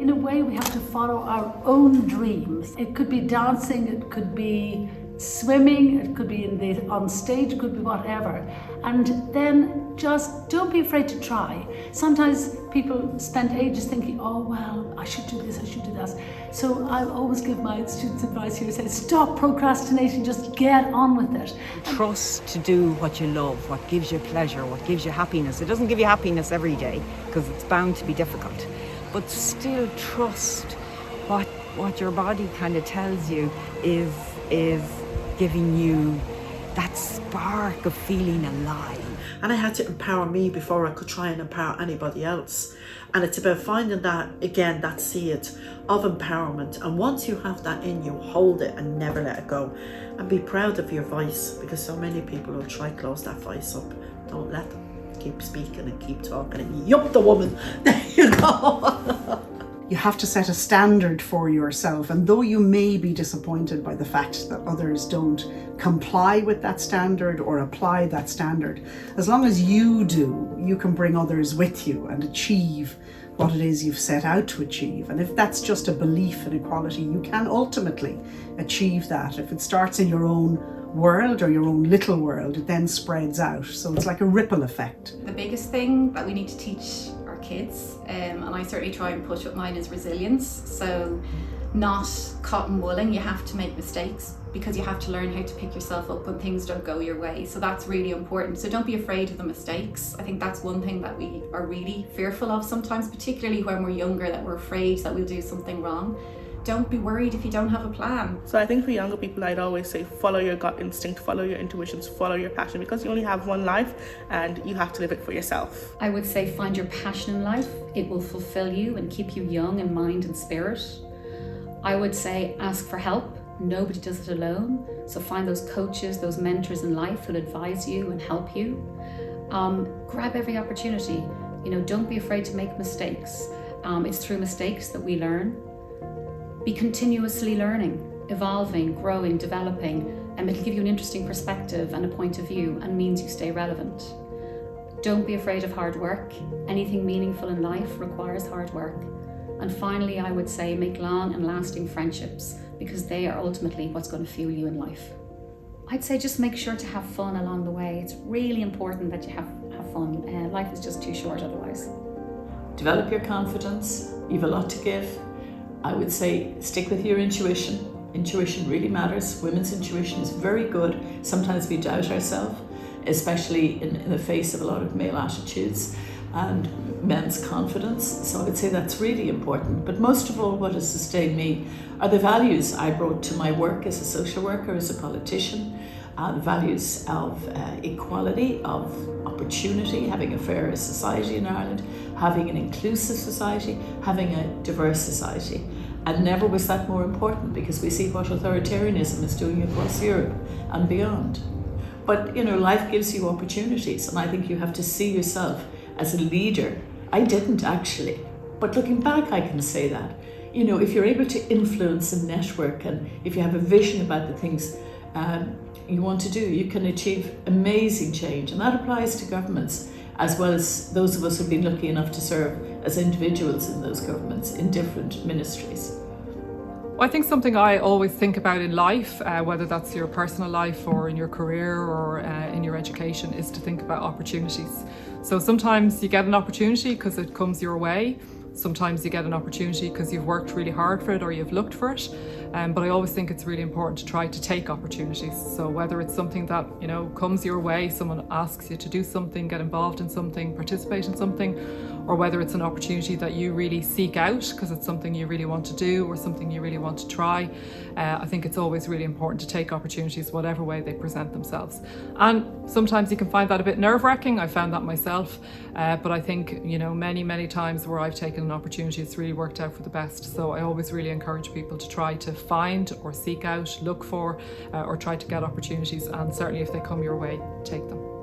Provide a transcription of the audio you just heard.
In a way, we have to follow our own dreams. It could be dancing, it could be swimming, it could be on stage, it could be whatever. And then just don't be afraid to try. Sometimes people spend ages thinking, oh, well, I should do this, I should do that. So I always give my students advice here, say, stop procrastinating, just get on with it. Trust to do what you love, what gives you pleasure, what gives you happiness. It doesn't give you happiness every day because it's bound to be difficult. But still trust what your body kind of tells you is giving you that spark of feeling alive. And I had to empower me before I could try and empower anybody else. And it's about finding that, again, that seed of empowerment. And once you have that in you, hold it and never let it go. And be proud of your voice, because so many people will try to close that voice up. Don't let them. Keep speaking and keep talking and yup the woman. There you go. You have to set a standard for yourself, and though you may be disappointed by the fact that others don't comply with that standard or apply that standard, as long as you do, you can bring others with you and achieve what it is you've set out to achieve. And if that's just a belief in equality, you can ultimately achieve that. If it starts in your own world or your own little world, it then spreads out. So it's like a ripple effect. The biggest thing that we need to teach our kids, and I certainly try and push with mine, is resilience. So not cotton wooling, you have to make mistakes because you have to learn how to pick yourself up when things don't go your way. So that's really important. So don't be afraid of the mistakes. I think that's one thing that we are really fearful of sometimes, particularly when we're younger, that we're afraid that we'll do something wrong. Don't be worried if you don't have a plan. So I think for younger people, I'd always say follow your gut instinct, follow your intuitions, follow your passion, because you only have one life and you have to live it for yourself. I would say find your passion in life. It will fulfill you and keep you young in mind and spirit. I would say ask for help. Nobody does it alone. So find those coaches, those mentors in life who'll advise you and help you. Grab every opportunity. Don't be afraid to make mistakes. It's through mistakes that we learn. Be continuously learning, evolving, growing, developing, and it'll give you an interesting perspective and a point of view and means you stay relevant. Don't be afraid of hard work. Anything meaningful in life requires hard work. And finally, I would say make long and lasting friendships, because they are ultimately what's going to fuel you in life. I'd say just make sure to have fun along the way. It's really important that you have fun. Life is just too short otherwise. Develop your confidence. You've a lot to give. I would say stick with your intuition. Intuition really matters. Women's intuition is very good. Sometimes we doubt ourselves, especially in the face of a lot of male attitudes and men's confidence. So I would say that's really important. But most of all, what has sustained me are the values I brought to my work as a social worker, as a politician. The values of equality, of opportunity, having a fairer society in Ireland, having an inclusive society, having a diverse society. And never was that more important, because we see what authoritarianism is doing across Europe and beyond. But life gives you opportunities, and I think you have to see yourself as a leader. I didn't actually, but looking back I can say that. If you're able to influence and network, and if you have a vision about the things you want to do, you can achieve amazing change. And that applies to governments, as well as those of us who've been lucky enough to serve as individuals in those governments in different ministries. I think something I always think about in life, whether that's your personal life or in your career or in your education, is to think about opportunities. So sometimes you get an opportunity because it comes your way. Sometimes you get an opportunity because you've worked really hard for it or you've looked for it. But I always think it's really important to try to take opportunities. So whether it's something that, comes your way, someone asks you to do something, get involved in something, participate in something, or whether it's an opportunity that you really seek out because it's something you really want to do or something you really want to try. I think it's always really important to take opportunities whatever way they present themselves. And sometimes you can find that a bit nerve-wracking. I found that myself. But I think, many times where I've taken an opportunity, it's really worked out for the best. So I always really encourage people to try to find or seek out, look for, or try to get opportunities. And certainly if they come your way, take them.